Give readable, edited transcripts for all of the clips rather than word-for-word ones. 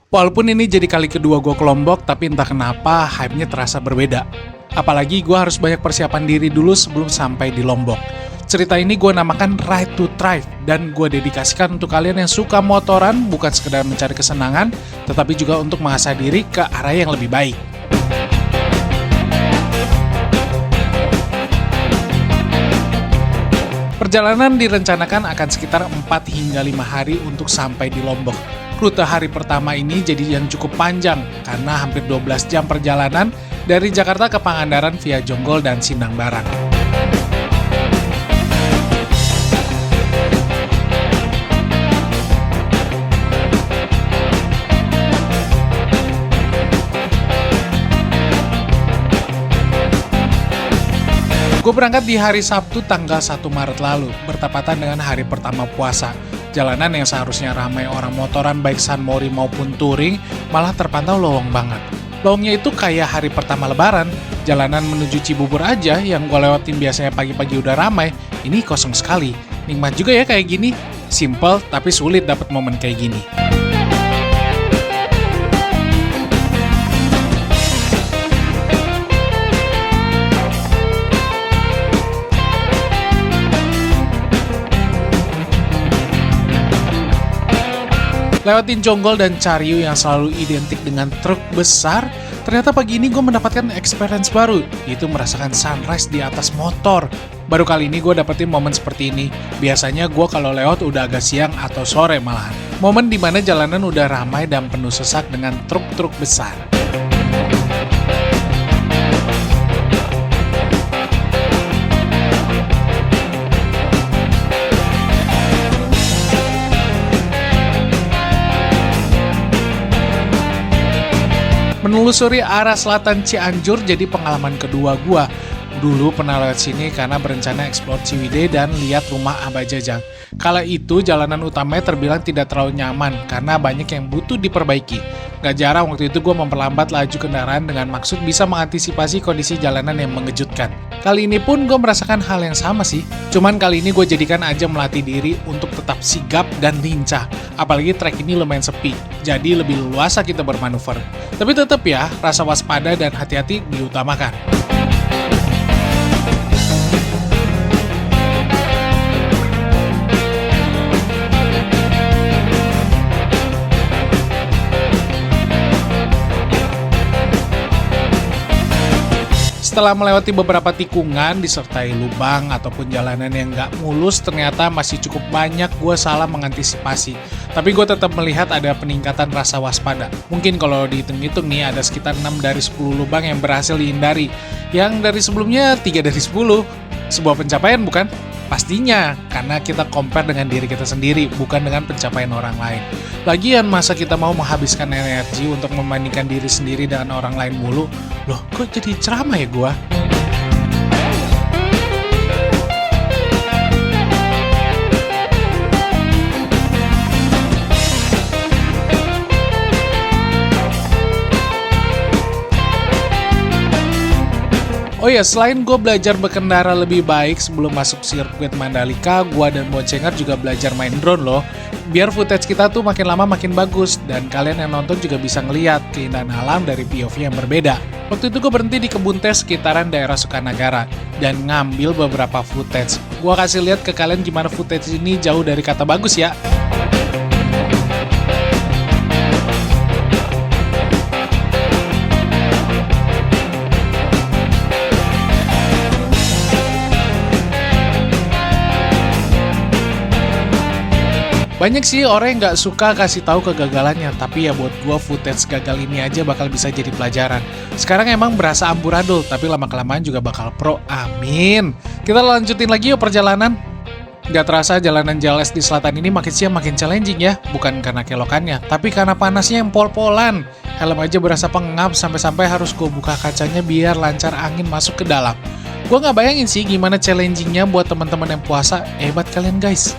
Walaupun ini jadi kali kedua gue ke Lombok, tapi entah kenapa hype-nya terasa berbeda. Apalagi gue harus banyak persiapan diri dulu sebelum sampai di Lombok. Cerita ini gue namakan Ride to Thrive, dan gue dedikasikan untuk kalian yang suka motoran, bukan sekedar mencari kesenangan, tetapi juga untuk mengasah diri ke arah yang lebih baik. Perjalanan direncanakan akan sekitar 4 hingga 5 hari untuk sampai di Lombok. Rute hari pertama ini jadi yang cukup panjang karena hampir 12 jam perjalanan dari Jakarta ke Pangandaran via Jonggol dan Sindang Barang. Gue berangkat di hari Sabtu tanggal 1 Maret lalu, bertepatan dengan hari pertama puasa. Jalanan yang seharusnya ramai orang motoran baik Sunmori maupun touring, malah terpantau lowong banget. Lowongnya itu kayak hari pertama lebaran, jalanan menuju Cibubur aja yang gue lewatin biasanya pagi-pagi udah ramai, ini kosong sekali. Nikmat juga ya kayak gini, simple tapi sulit dapat momen kayak gini. Lewatin Jonggol dan Cariu yang selalu identik dengan truk besar, ternyata pagi ini gue mendapatkan experience baru, yaitu merasakan sunrise di atas motor. Baru kali ini gue dapetin momen seperti ini. Biasanya gue kalau lewat udah agak siang atau sore malahan. Momen dimana jalanan udah ramai dan penuh sesak dengan truk-truk besar. Menelusuri arah selatan Cianjur jadi pengalaman kedua gua. Dulu pernah lewat sini karena berencana eksplor Ciwidey dan lihat rumah Abah Jajang. Kala itu jalanan utamanya terbilang tidak terlalu nyaman karena banyak yang butuh diperbaiki. Gak jarang waktu itu gue memperlambat laju kendaraan dengan maksud bisa mengantisipasi kondisi jalanan yang mengejutkan. Kali ini pun gue merasakan hal yang sama sih. Cuman kali ini gue jadikan aja melatih diri untuk tetap sigap dan lincah. Apalagi trek ini lumayan sepi, jadi lebih leluasa kita bermanuver. Tapi tetap ya, rasa waspada dan hati-hati diutamakan. Setelah melewati beberapa tikungan disertai lubang ataupun jalanan yang gak mulus, ternyata masih cukup banyak gue salah mengantisipasi. Tapi gue tetap melihat ada peningkatan rasa waspada. Mungkin kalau dihitung-hitung nih ada sekitar 6 dari 10 lubang yang berhasil dihindari. Yang dari sebelumnya 3 dari 10. Sebuah pencapaian bukan? Pastinya, karena kita compare dengan diri kita sendiri, bukan dengan pencapaian orang lain. Lagian masa kita mau menghabiskan energi untuk membandingkan diri sendiri dengan orang lain mulu? Loh, kok jadi ceramah ya gua? Oh ya, selain gue belajar berkendara lebih baik sebelum masuk sirkuit Mandalika, gue dan Boncengar juga belajar main drone loh. Biar footage kita tuh makin lama makin bagus, dan kalian yang nonton juga bisa ngeliat keindahan alam dari POV yang berbeda. Waktu itu gue berhenti di kebun teh sekitaran daerah Sukanagara, dan ngambil beberapa footage. Gue kasih lihat ke kalian gimana footage ini jauh dari kata bagus ya. Banyak sih orang yang nggak suka kasih tahu kegagalannya, tapi ya buat gua footage gagal ini aja bakal bisa jadi pelajaran. Sekarang emang berasa amburadul, tapi lama-kelamaan juga bakal pro, amin. Kita lanjutin lagi yuk perjalanan. Gak terasa jalanan Jales di selatan ini makin siang makin challenging ya, bukan karena kelokannya, tapi karena panasnya yang pol-polan. Helm aja berasa pengap sampai-sampai harus gua buka kacanya biar lancar angin masuk ke dalam. Gua nggak bayangin sih gimana challengingnya buat teman-teman yang puasa, hebat kalian guys.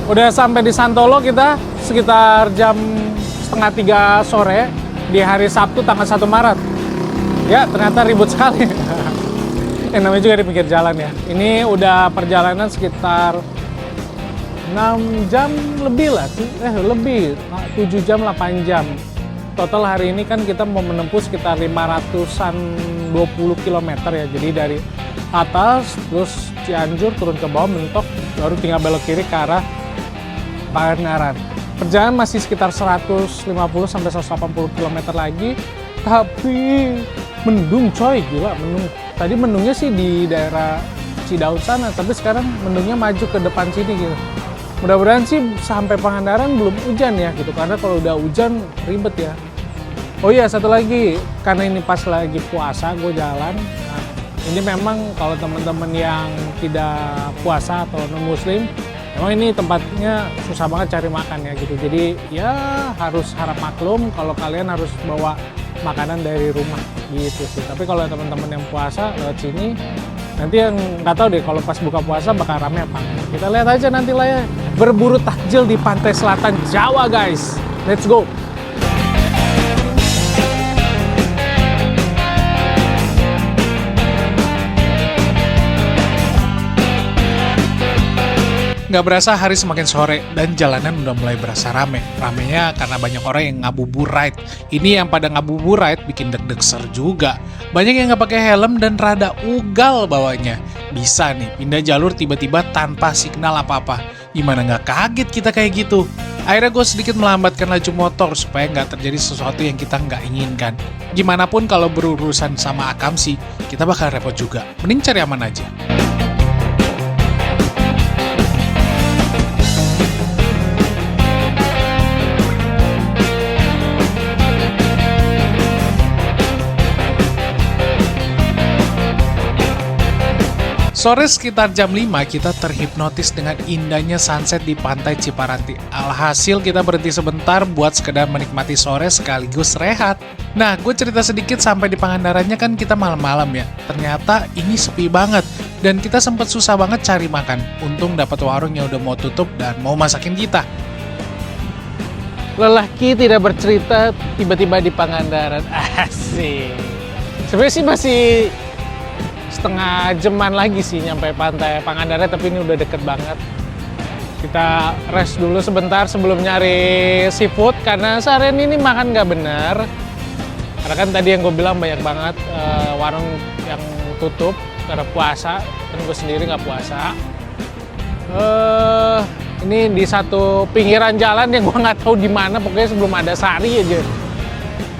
Udah sampai di Santolo kita sekitar jam 2:30 sore di hari Sabtu tanggal 1 Maret. Ya, ternyata ribut sekali. Namanya juga di pinggir jalan ya. Ini udah perjalanan sekitar 6 jam lebih lah. Lebih. 7 jam, 8 jam. Total hari ini kan kita mau menempuh sekitar 500-an 20 km ya. Jadi dari atas, terus Cianjur, turun ke bawah, mentok, baru tinggal belok kiri ke arah Pangandaran. Perjalanan masih sekitar 150-180 km lagi, tapi mendung coy, gila mendung. Tadi mendungnya sih di daerah Cidaun sana, tapi sekarang mendungnya maju ke depan sini gitu. Mudah-mudahan sih sampai Pangandaran belum hujan ya gitu, karena kalau udah hujan ribet ya. Oh iya, satu lagi, karena ini pas lagi puasa gue jalan. Nah, ini memang kalau teman-teman yang tidak puasa atau non-muslim, memang ini tempatnya susah banget cari makan ya gitu. Jadi ya harus harap maklum kalau kalian harus bawa makanan dari rumah gitu sih. Tapi kalau teman-teman yang puasa lewat sini, nanti yang nggak tahu deh kalau pas buka puasa bakal rame apa. Kita lihat aja nanti lah ya. Berburu takjil di pantai selatan Jawa guys. Let's go. Nggak berasa hari semakin sore dan jalanan udah mulai berasa rame. Ramenya karena banyak orang yang ngabuburit. Ini yang pada ngabuburit bikin deg-deg ser juga. Banyak yang nggak pakai helm dan rada ugal bawanya. Bisa nih pindah jalur tiba-tiba tanpa signal apa-apa. Gimana nggak kaget kita kayak gitu? Akhirnya gue sedikit melambatkan laju motor supaya nggak terjadi sesuatu yang kita nggak inginkan. Gimana pun kalau berurusan sama akamsi, kita bakal repot juga. Mending cari aman aja. Sore sekitar jam 5 kita terhipnotis dengan indahnya sunset di pantai Ciparanti. Alhasil kita berhenti sebentar buat sekedar menikmati sore sekaligus rehat. Nah, gue cerita sedikit sampai di Pangandarannya kan kita malam-malam ya. Ternyata ini sepi banget dan kita sempat susah banget cari makan. Untung dapat warung yang udah mau tutup dan mau masakin kita. Lelaki tidak bercerita tiba-tiba di Pangandaran. Asik. Sebenarnya sih masih setengah jaman lagi sih nyampe pantai Pangandaran, tapi ini udah deket banget. Kita rest dulu sebentar sebelum nyari seafood karena seharian ini makan nggak bener. Karena kan tadi yang gue bilang banyak banget warung yang tutup karena puasa, dan gue sendiri nggak puasa. Ini di satu pinggiran jalan yang gue nggak tahu di mana, pokoknya sebelum ada sari aja.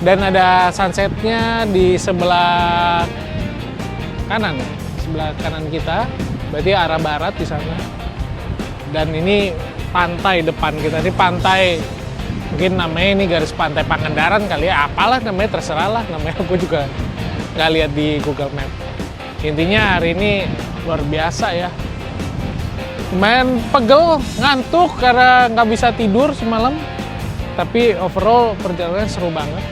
Dan ada sunsetnya di sebelah kanan kita, berarti arah barat di sana. Dan ini pantai depan kita, ini pantai, mungkin namanya ini garis pantai Pangandaran kali ya, apalah namanya, terserah lah namanya, aku juga nggak lihat di Google Map. Intinya hari ini luar biasa ya, lumayan pegel, ngantuk karena nggak bisa tidur semalam, tapi overall perjalanan seru banget.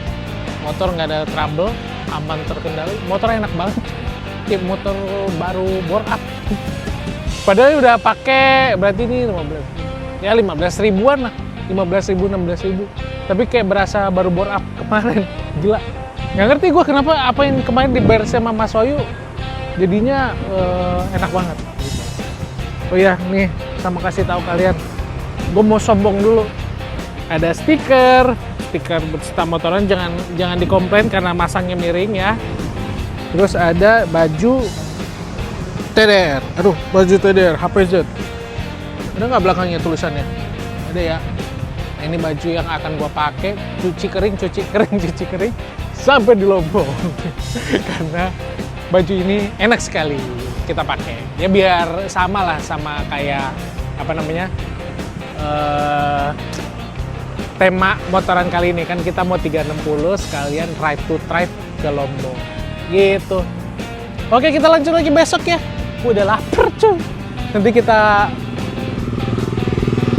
Motor nggak ada trouble, aman, terkendali, motor enak banget. Motor baru bore up. Padahal udah pakai, berarti ini 15 ribuan lah, 15 ribu, 16 ribu. Tapi kayak berasa baru bore up kemarin, gila. Nggak ngerti gue kenapa apa yang kemarin dibayar sama Mas Wayu jadinya enak banget. Oh iya, nih sama kasih tahu kalian, gue mau sombong dulu. Ada stiker berserta motoran, jangan dikomplain karena masangnya miring ya. Terus ada baju TDR, baju TDR, HPZ. Ada nggak belakangnya tulisannya? Ada ya. Nah, ini baju yang akan gua pakai, cuci kering sampai di Lombok. Karena baju ini enak sekali kita pakai. Ya biar sama lah sama kayak tema motoran kali ini kan kita mau 360 sekalian ride to trip ke Lombok. Gitu. Oke, kita lanjut lagi besok ya. Udah lapar cuy. Nanti kita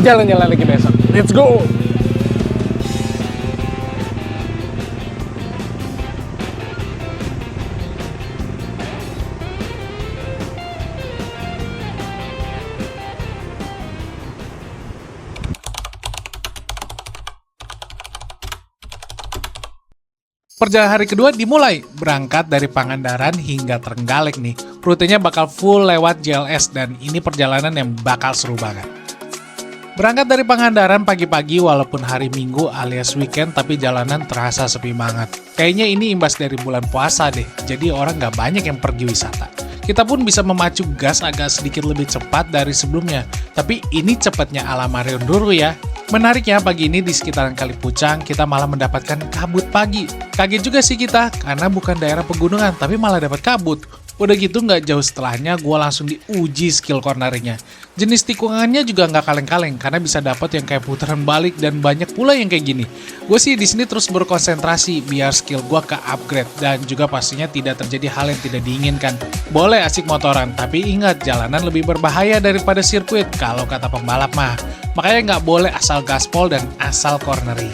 jalan-jalan lagi besok. Let's go. Perjalanan hari kedua dimulai, berangkat dari Pangandaran hingga Trenggalek nih. Rutenya bakal full lewat JLS dan ini perjalanan yang bakal seru banget. Berangkat dari Pangandaran pagi-pagi walaupun hari Minggu alias weekend tapi jalanan terasa sepi banget. Kayaknya ini imbas dari bulan puasa deh, jadi orang nggak banyak yang pergi wisata. Kita pun bisa memacu gas agak sedikit lebih cepat dari sebelumnya, tapi ini cepatnya ala Mario dulu ya. Menariknya pagi ini di sekitaran Kalipucang kita malah mendapatkan kabut pagi. Kaget juga sih kita, karena bukan daerah pegunungan tapi malah dapat kabut. Udah gitu nggak jauh setelahnya gue langsung diuji skill corneringnya. Jenis tikungannya juga nggak kaleng-kaleng karena bisa dapat yang kayak putaran balik dan banyak pula yang kayak gini. Gue sih di sini terus berkonsentrasi biar skill gue ke upgrade dan juga pastinya tidak terjadi hal yang tidak diinginkan. Boleh asik motoran, tapi ingat jalanan lebih berbahaya daripada sirkuit kalau kata pembalap mah. Makanya nggak boleh asal gaspol dan asal cornering.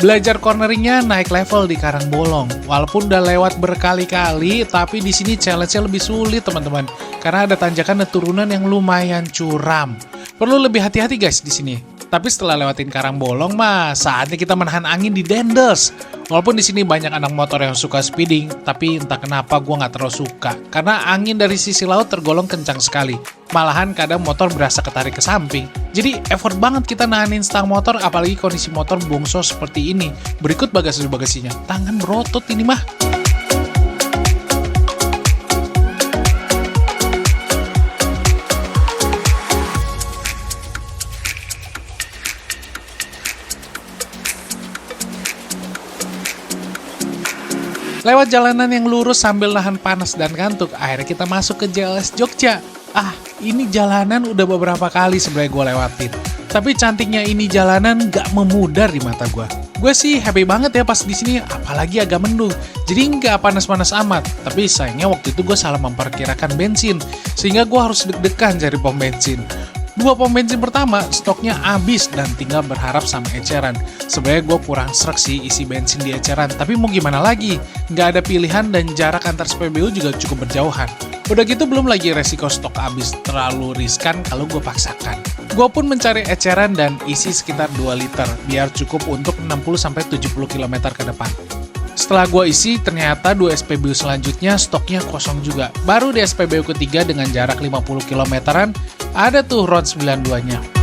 Belajar corneringnya naik level di Karangbolong. Walaupun udah lewat berkali-kali, tapi di sini challenge-nya lebih sulit teman-teman. Karena ada tanjakan dan turunan yang lumayan curam. Perlu lebih hati-hati guys di sini. Tapi setelah lewatin Karangbolong mah, saatnya kita menahan angin di Dendels. Walaupun di sini banyak anak motor yang suka speeding, tapi entah kenapa gue nggak terlalu suka. Karena angin dari sisi laut tergolong kencang sekali. Malahan kadang motor berasa ketarik ke samping. Jadi effort banget kita nahanin stang motor, apalagi kondisi motor bongso seperti ini. Berikut bagasi-bagasinya. Tangan berotot ini mah. Lewat jalanan yang lurus sambil nahan panas dan kantuk, akhirnya kita masuk ke JLS Jogja. Ini jalanan udah beberapa kali sebenarnya gue lewatin. Tapi cantiknya ini jalanan gak memudar di mata gue. Gue sih happy banget ya pas di sini, apalagi agak mendung. Jadi nggak panas-panas amat. Tapi sayangnya waktu itu gue salah memperkirakan bensin, sehingga gue harus deg-degan cari pom bensin. 2 pom bensin pertama stoknya habis dan tinggal berharap sama eceran. Sebenarnya gue kurang srek sih isi bensin di eceran, tapi mau gimana lagi? Nggak ada pilihan dan jarak antar SPBU juga cukup berjauhan. Udah gitu belum lagi resiko stok habis, terlalu riskan kalau gue paksakan. Gue pun mencari eceran dan isi sekitar 2 liter, biar cukup untuk 60-70 km ke depan. Setelah gue isi, ternyata 2 SPBU selanjutnya stoknya kosong juga. Baru di SPBU ketiga dengan jarak 50 kilometeran, ada tuh RON 92-nya.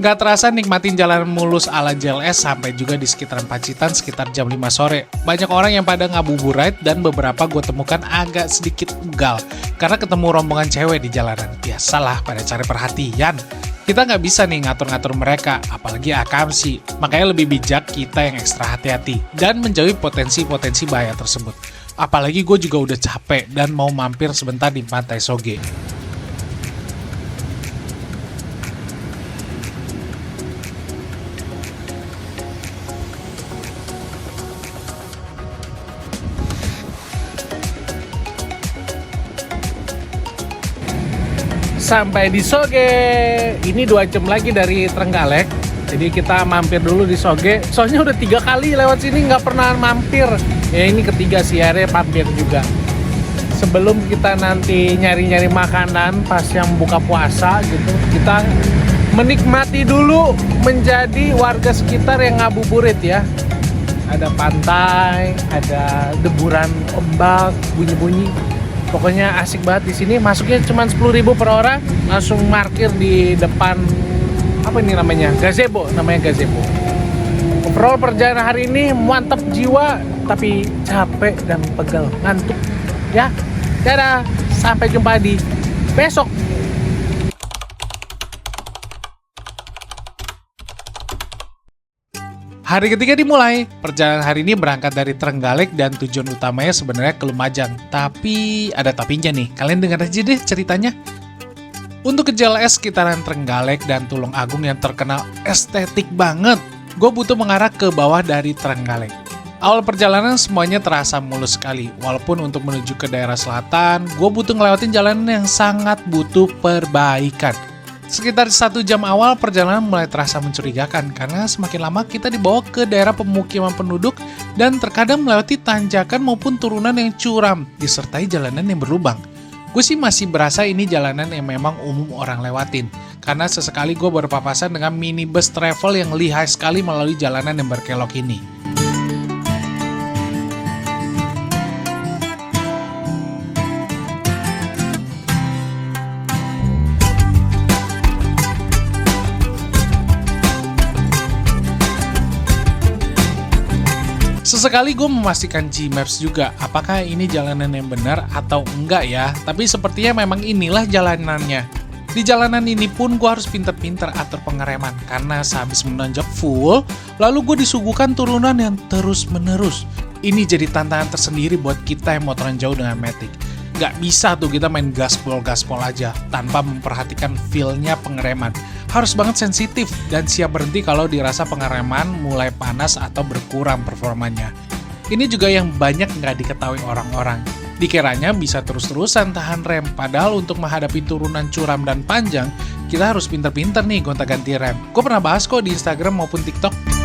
Gak terasa nikmatin jalan mulus ala JLS sampai juga di sekitaran Pacitan sekitar jam 5 sore. Banyak orang yang pada ngabuburit dan beberapa gue temukan agak sedikit ugal karena ketemu rombongan cewek di jalanan. Biasalah pada cari perhatian. Kita nggak bisa nih ngatur-ngatur mereka, apalagi akamsi. Makanya lebih bijak kita yang ekstra hati-hati dan menjauhi potensi-potensi bahaya tersebut. Apalagi gue juga udah capek dan mau mampir sebentar di Pantai Soge. Sampai di Soge, ini 2 jam lagi dari Trenggalek, jadi kita mampir dulu di Soge. Soalnya udah 3 kali lewat sini nggak pernah mampir. Ya ini ketiga sih, akhirnya mampir juga. Sebelum kita nanti nyari-nyari makanan pas yang buka puasa gitu, kita menikmati dulu menjadi warga sekitar yang ngabuburit ya. Ada pantai, ada deburan ombak, bunyi-bunyi. Pokoknya asik banget di sini. Masuknya cuma 10.000 per orang, langsung parkir di depan apa ini namanya? Gazebo, namanya Gazebo. Overall perjalanan hari ini mantap jiwa, tapi capek dan pegel, ngantuk. Ya, dadah, sampai jumpa di besok. Hari ketiga dimulai. Perjalanan hari ini berangkat dari Trenggalek dan tujuan utamanya sebenarnya ke Lumajang. Tapi ada tapinya nih, kalian dengar aja deh ceritanya. Untuk ke JLS sekitaran Trenggalek dan Tulung Agung yang terkenal estetik banget, gue butuh mengarah ke bawah dari Trenggalek. Awal perjalanan semuanya terasa mulus sekali, walaupun untuk menuju ke daerah selatan, gue butuh ngelewatin jalanan yang sangat butuh perbaikan. Sekitar 1 jam awal, perjalanan mulai terasa mencurigakan, karena semakin lama kita dibawa ke daerah pemukiman penduduk, dan terkadang melewati tanjakan maupun turunan yang curam, disertai jalanan yang berlubang. Gue sih masih berasa ini jalanan yang memang umum orang lewatin, karena sesekali gue berpapasan dengan minibus travel yang lihai sekali melalui jalanan yang berkelok ini. Sesekali gue memastikan Gmaps juga, apakah ini jalanan yang benar atau enggak ya, tapi sepertinya memang inilah jalanannya. Di jalanan ini pun gue harus pinter-pinter atur pengereman, karena sehabis menanjak full, lalu gue disuguhkan turunan yang terus-menerus. Ini jadi tantangan tersendiri buat kita yang motoran jauh dengan Matic. Gak bisa tuh kita main gaspol-gaspol aja, tanpa memperhatikan feel-nya pengereman. Harus banget sensitif dan siap berhenti kalau dirasa pengereman mulai panas atau berkurang performanya. Ini juga yang banyak nggak diketahui orang-orang. Dikiranya bisa terus-terusan tahan rem, padahal untuk menghadapi turunan curam dan panjang, kita harus pinter-pinter nih gonta-ganti rem. Gue pernah bahas kok di Instagram maupun TikTok.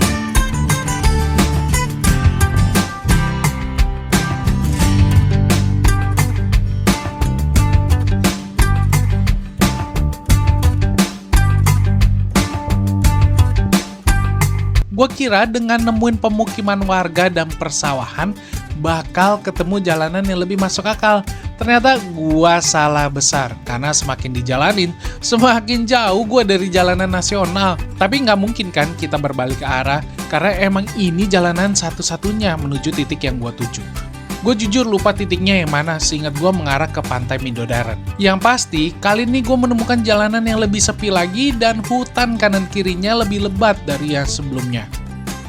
Gue kira dengan nemuin pemukiman warga dan persawahan, bakal ketemu jalanan yang lebih masuk akal. Ternyata gue salah besar, karena semakin dijalanin, semakin jauh gue dari jalanan nasional. Tapi nggak mungkin kan kita berbalik ke arah, karena emang ini jalanan satu-satunya menuju titik yang gue tuju. Gue jujur lupa titiknya yang mana, seingat gue mengarah ke Pantai Midodaran. Yang pasti, kali ini gue menemukan jalanan yang lebih sepi lagi dan hutan kanan kirinya lebih lebat dari yang sebelumnya.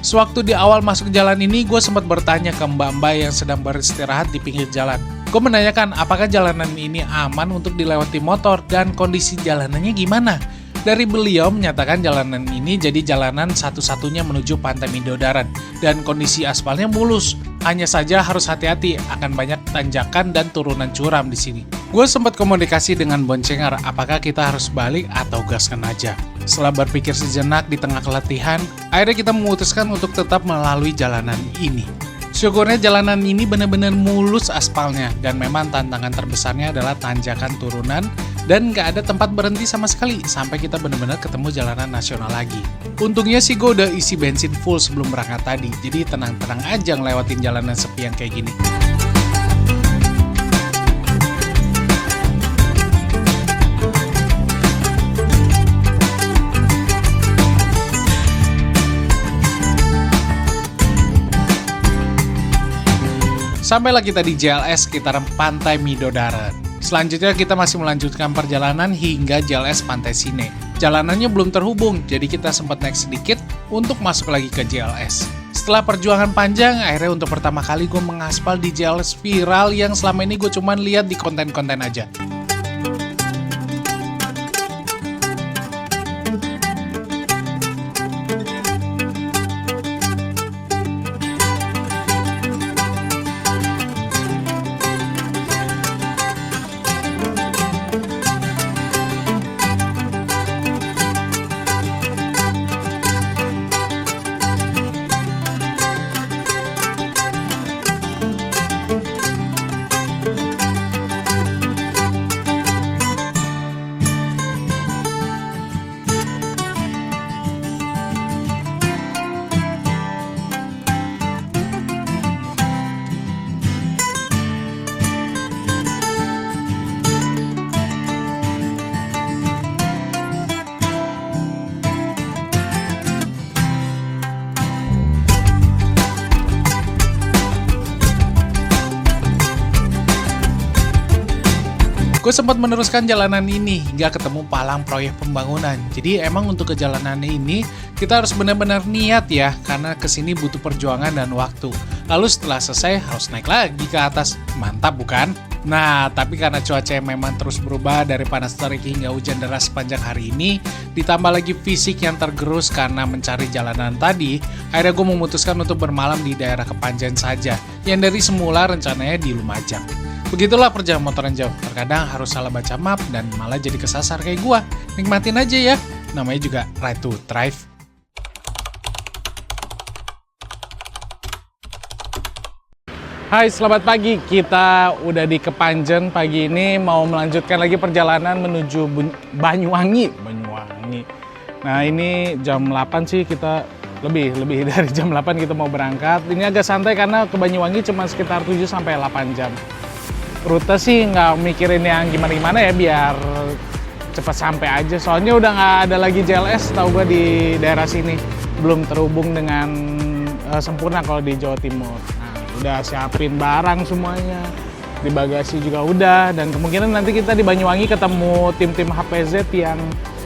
Sewaktu di awal masuk jalan ini, gue sempat bertanya ke mbak-mbak yang sedang beristirahat di pinggir jalan. Gue menanyakan apakah jalanan ini aman untuk dilewati motor dan kondisi jalanannya gimana. Dari beliau menyatakan jalanan ini jadi jalanan satu-satunya menuju Pantai Midodaran dan kondisi aspalnya mulus. Hanya saja harus hati-hati, akan banyak tanjakan dan turunan curam di sini. Gue sempat komunikasi dengan boncengar apakah kita harus balik atau gaskan aja. Setelah berpikir sejenak di tengah keletihan, akhirnya kita memutuskan untuk tetap melalui jalanan ini. Syukurnya jalanan ini benar-benar mulus aspalnya, dan memang tantangan terbesarnya adalah tanjakan turunan, dan nggak ada tempat berhenti sama sekali sampai kita benar-benar ketemu jalanan nasional lagi. Untungnya sih gue udah isi bensin full sebelum berangkat tadi, jadi tenang-tenang aja ngelewatin jalanan sepi yang kayak gini. Sampailah kita di JLS sekitaran Pantai Midodaran. Selanjutnya kita masih melanjutkan perjalanan hingga JLS Pantai Sine. Jalanannya belum terhubung, jadi kita sempat naik sedikit untuk masuk lagi ke JLS. Setelah perjuangan panjang, akhirnya untuk pertama kali gue mengaspal di JLS viral yang selama ini gue cuman lihat di konten-konten aja. Gue sempat meneruskan jalanan ini hingga ketemu palang proyek pembangunan. Jadi emang untuk ke jalanan ini kita harus benar-benar niat ya, karena kesini butuh perjuangan dan waktu. Lalu setelah selesai harus naik lagi ke atas. Mantap bukan? Nah, tapi karena cuaca yang memang terus berubah dari panas terik hingga hujan deras sepanjang hari ini, ditambah lagi fisik yang tergerus karena mencari jalanan tadi, akhirnya gue memutuskan untuk bermalam di daerah Kepanjen saja, yang dari semula rencananya di Lumajang. Begitulah perjalanan motoran jauh, terkadang harus salah baca map dan malah jadi kesasar kayak gue. Nikmatin aja ya, namanya juga Ride to Thrive. Hai, selamat pagi. Kita udah di Kepanjen pagi ini, mau melanjutkan lagi perjalanan menuju Banyuwangi. Nah, ini jam 8 sih, kita lebih dari jam 8 kita mau berangkat. Ini agak santai karena ke Banyuwangi cuma sekitar 7-8 jam. Rute sih nggak mikirin yang gimana-gimana ya, biar cepat sampai aja. Soalnya udah nggak ada lagi JLS, tahu gue di daerah sini. Belum terhubung dengan sempurna kalau di Jawa Timur. Udah siapin barang semuanya, di bagasi juga udah, dan kemungkinan nanti kita di Banyuwangi ketemu tim-tim HPZ yang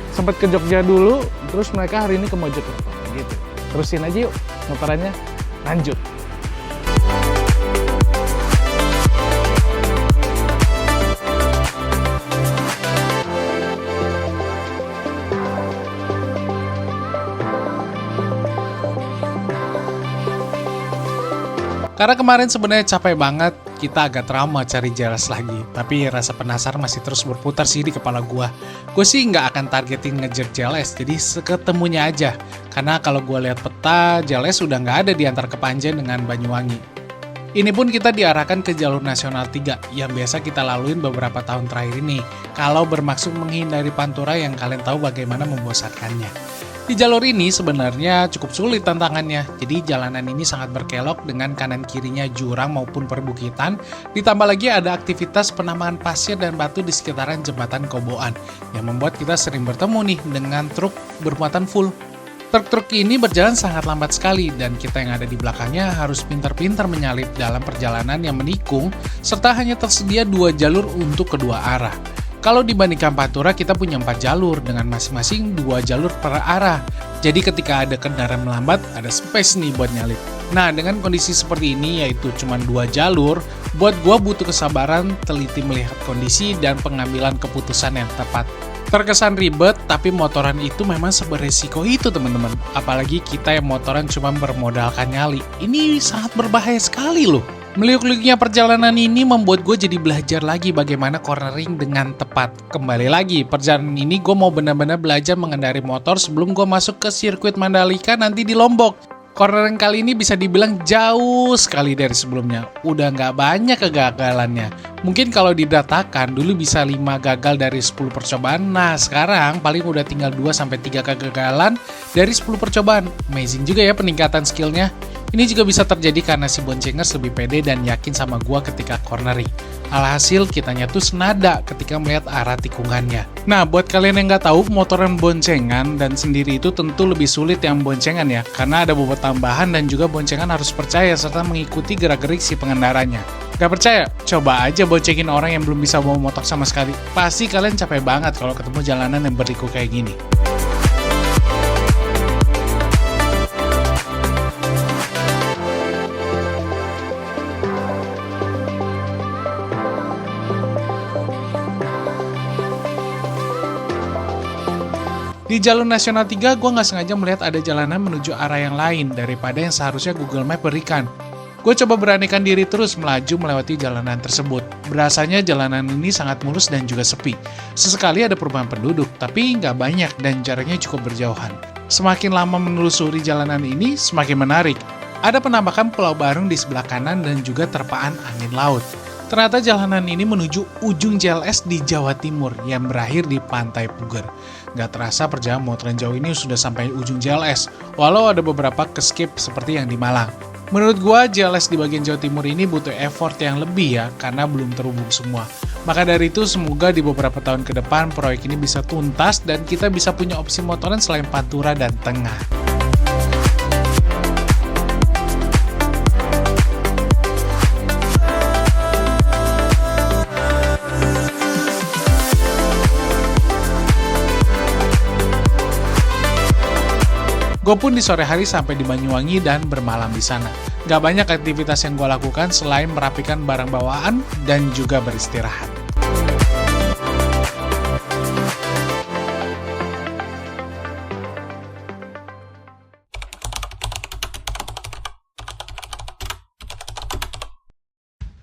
sempat ke Jogja dulu, terus mereka hari ini ke Mojokerto gitu. Terusin aja yuk motorannya, lanjut. Karena kemarin sebenarnya capek banget, kita agak trauma cari JLS lagi. Tapi rasa penasaran masih terus berputar sih di kepala gua. Gue sih nggak akan targetin ngejar JLS, jadi seketemunya aja. Karena kalau gua lihat peta, JLS udah nggak ada di antara Kepanjen dengan Banyuwangi. Ini pun kita diarahkan ke jalur nasional 3 yang biasa kita laluin beberapa tahun terakhir ini. Kalau bermaksud menghindari pantura yang kalian tahu bagaimana membosankannya. Di jalur ini sebenarnya cukup sulit tantangannya, jadi jalanan ini sangat berkelok dengan kanan kirinya jurang maupun perbukitan, ditambah lagi ada aktivitas penambangan pasir dan batu di sekitaran jembatan Koboan, yang membuat kita sering bertemu nih dengan truk bermuatan full. Truk-truk ini berjalan sangat lambat sekali, dan kita yang ada di belakangnya harus pintar-pintar menyalip dalam perjalanan yang menikung, serta hanya tersedia 2 jalur untuk kedua arah. Kalau dibandingkan Pantura, kita punya 4 jalur dengan masing-masing 2 jalur per arah. Jadi ketika ada kendaraan melambat, ada space nih buat nyalip. Nah, dengan kondisi seperti ini, yaitu cuma 2 jalur, buat gua butuh kesabaran, teliti melihat kondisi, dan pengambilan keputusan yang tepat. Terkesan ribet, tapi motoran itu memang seberesiko itu teman-teman. Apalagi kita yang motoran cuma bermodalkan nyali. Ini sangat berbahaya sekali loh. Meliuk-liuknya perjalanan ini membuat gue jadi belajar lagi bagaimana cornering dengan tepat. Kembali lagi, perjalanan ini gue mau benar-benar belajar mengendari motor sebelum gue masuk ke sirkuit Mandalika nanti di Lombok. Cornering kali ini bisa dibilang jauh sekali dari sebelumnya. Udah nggak banyak kegagalannya. Mungkin kalau didatakan dulu bisa 5 gagal dari 10 percobaan. Nah sekarang paling udah tinggal 2-3 kegagalan dari 10 percobaan. Amazing juga ya peningkatan skillnya. Ini juga bisa terjadi karena si Boncengers lebih pede dan yakin sama gua ketika cornering. Alhasil kitanya tuh senada ketika melihat arah tikungannya. Nah, buat kalian yang nggak tahu, motoran boncengan dan sendiri itu tentu lebih sulit yang boncengan ya, karena ada bobot tambahan dan juga boncengan harus percaya serta mengikuti gerak-gerik si pengendaranya. Gak percaya? Coba aja boncengin orang yang belum bisa bawa motor sama sekali. Pasti kalian capek banget kalau ketemu jalanan yang berliku kayak gini. Di jalur nasional 3, gue nggak sengaja melihat ada jalanan menuju arah yang lain daripada yang seharusnya Google Map berikan. Gue coba beranikan diri terus melaju melewati jalanan tersebut. Berasanya jalanan ini sangat mulus dan juga sepi. Sesekali ada perubahan penduduk, tapi nggak banyak dan jaraknya cukup berjauhan. Semakin lama menelusuri jalanan ini, semakin menarik. Ada penampakan Pulau Barung di sebelah kanan dan juga terpaan angin laut. Ternyata jalanan ini menuju ujung JLS di Jawa Timur yang berakhir di Pantai Puger. Gak terasa perjalanan motoran jauh ini sudah sampai ujung JLS, walau ada beberapa ke-skip seperti yang di Malang. Menurut gua, JLS di bagian Jawa Timur ini butuh effort yang lebih ya, karena belum terhubung semua. Maka dari itu, semoga di beberapa tahun ke depan proyek ini bisa tuntas dan kita bisa punya opsi motoran selain Pantura dan Tengah. Gue pun di sore hari sampai di Banyuwangi dan bermalam di sana. Gak banyak aktivitas yang gue lakukan selain merapikan barang bawaan dan juga beristirahat.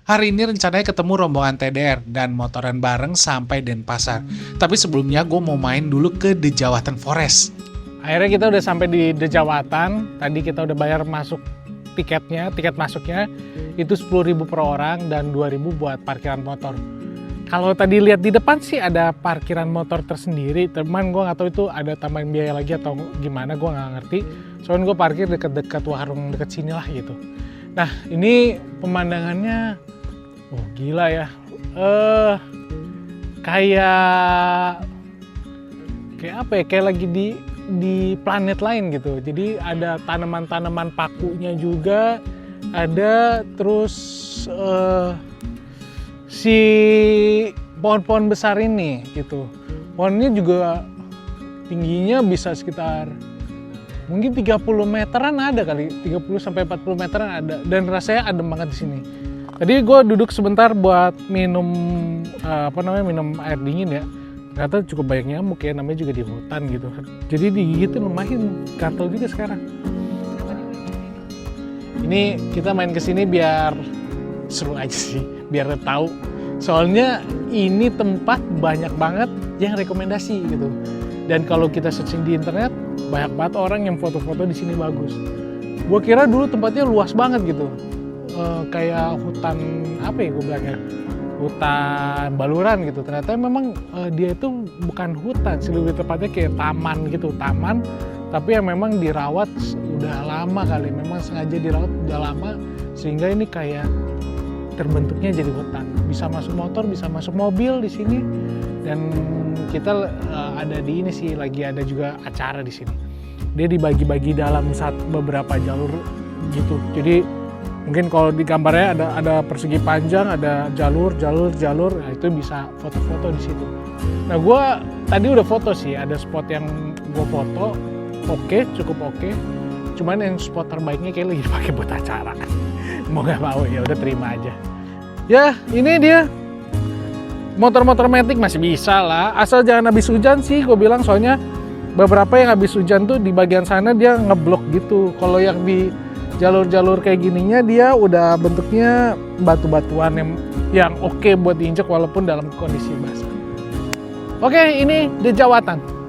Hari ini rencananya ketemu rombongan TDR dan motoran bareng sampai Denpasar. Tapi sebelumnya gue mau main dulu ke Dejawatan Forest. Akhirnya kita udah sampai di Dejawatan. Tadi kita udah bayar masuk tiketnya, tiket masuknya itu 10.000 per orang dan 2.000 buat parkiran motor. Kalau tadi lihat di depan sih ada parkiran motor tersendiri, teman gue nggak tahu itu ada tambahan biaya lagi atau gimana, gue nggak ngerti. Soalnya gue parkir deket-deket warung deket sini lah gitu. Nah ini pemandangannya, oh gila ya, kayak apa ya, kayak lagi di planet lain gitu. Jadi ada tanaman-tanaman pakunya juga, ada terus si pohon-pohon besar ini gitu. Pohonnya juga tingginya bisa sekitar mungkin 30 meteran ada kali, 30 sampai 40 meteran ada, dan rasanya adem banget di sini. Tadi gue duduk sebentar buat minum minum air dingin ya. Ternyata cukup banyak nyamuk ya, namanya juga di hutan gitu. Jadi digigitin lumayan, gatel juga sekarang. Ini kita main kesini biar seru aja sih, biar tahu. Soalnya ini tempat banyak banget yang rekomendasi gitu. Dan kalau kita searching di internet, banyak banget orang yang foto-foto di sini bagus. Gue kira dulu tempatnya luas banget gitu. Kayak hutan apa ya gue bilangnya, hutan baluran gitu. Ternyata memang dia itu bukan hutan sih, lebih tepatnya kayak taman gitu, taman tapi yang memang dirawat udah lama kali, memang sengaja dirawat udah lama sehingga ini kayak terbentuknya jadi hutan. Bisa masuk motor, bisa masuk mobil di sini, dan kita ada di ini sih, lagi ada juga acara di sini. Dia dibagi-bagi dalam beberapa jalur gitu. Jadi mungkin kalau di gambarnya ada persegi panjang, ada jalur, nah itu bisa foto-foto di situ. Nah gue tadi udah foto sih, ada spot yang gue foto, cukup oke. Cuman yang spot terbaiknya kayak lagi dipakai buat acara. Mau nggak mau ya udah terima aja. Ya ini dia, motor-motor matic masih bisa lah, asal jangan habis hujan sih gue bilang. Soalnya beberapa yang habis hujan tuh di bagian sana dia ngeblok gitu. Kalau yang di jalur-jalur kayak gininya dia udah bentuknya batu-batuan yang oke buat diinjek walaupun dalam kondisi basah. Oke, ini Dejawatan.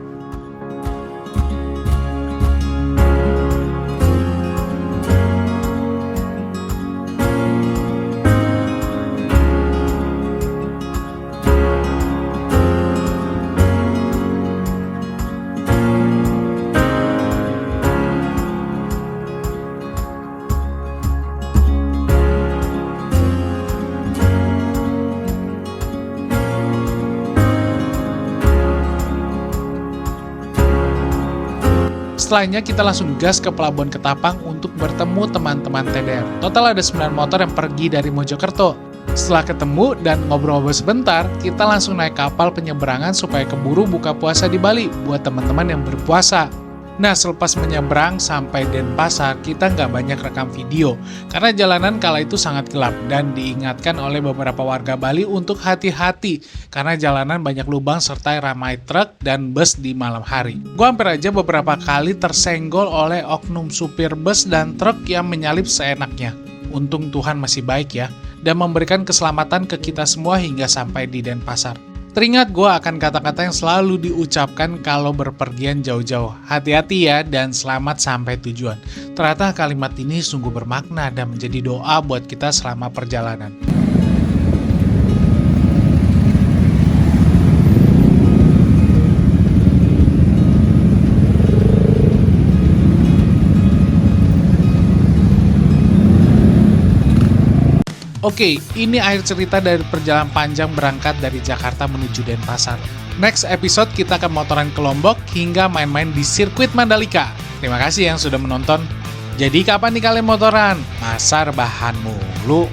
Setelahnya kita langsung gas ke Pelabuhan Ketapang untuk bertemu teman-teman TDR. Total ada 9 motor yang pergi dari Mojokerto. Setelah ketemu dan ngobrol-ngobrol sebentar, kita langsung naik kapal penyeberangan supaya keburu buka puasa di Bali buat teman-teman yang berpuasa. Nah, selepas menyeberang sampai Denpasar, kita nggak banyak rekam video karena jalanan kala itu sangat gelap dan diingatkan oleh beberapa warga Bali untuk hati-hati karena jalanan banyak lubang serta ramai truk dan bus di malam hari. Gua hampir aja beberapa kali tersenggol oleh oknum supir bus dan truk yang menyalip seenaknya. Untung Tuhan masih baik ya, dan memberikan keselamatan ke kita semua hingga sampai di Denpasar. Teringat gue akan kata-kata yang selalu diucapkan kalau berpergian jauh-jauh. Hati-hati ya dan selamat sampai tujuan. Ternyata kalimat ini sungguh bermakna dan menjadi doa buat kita selama perjalanan. Oke, ini akhir cerita dari perjalanan panjang berangkat dari Jakarta menuju Denpasar. Next episode kita akan motoran ke Lombok hingga main-main di sirkuit Mandalika. Terima kasih yang sudah menonton. Jadi kapan nih kalian motoran? Masa rebahan mulu?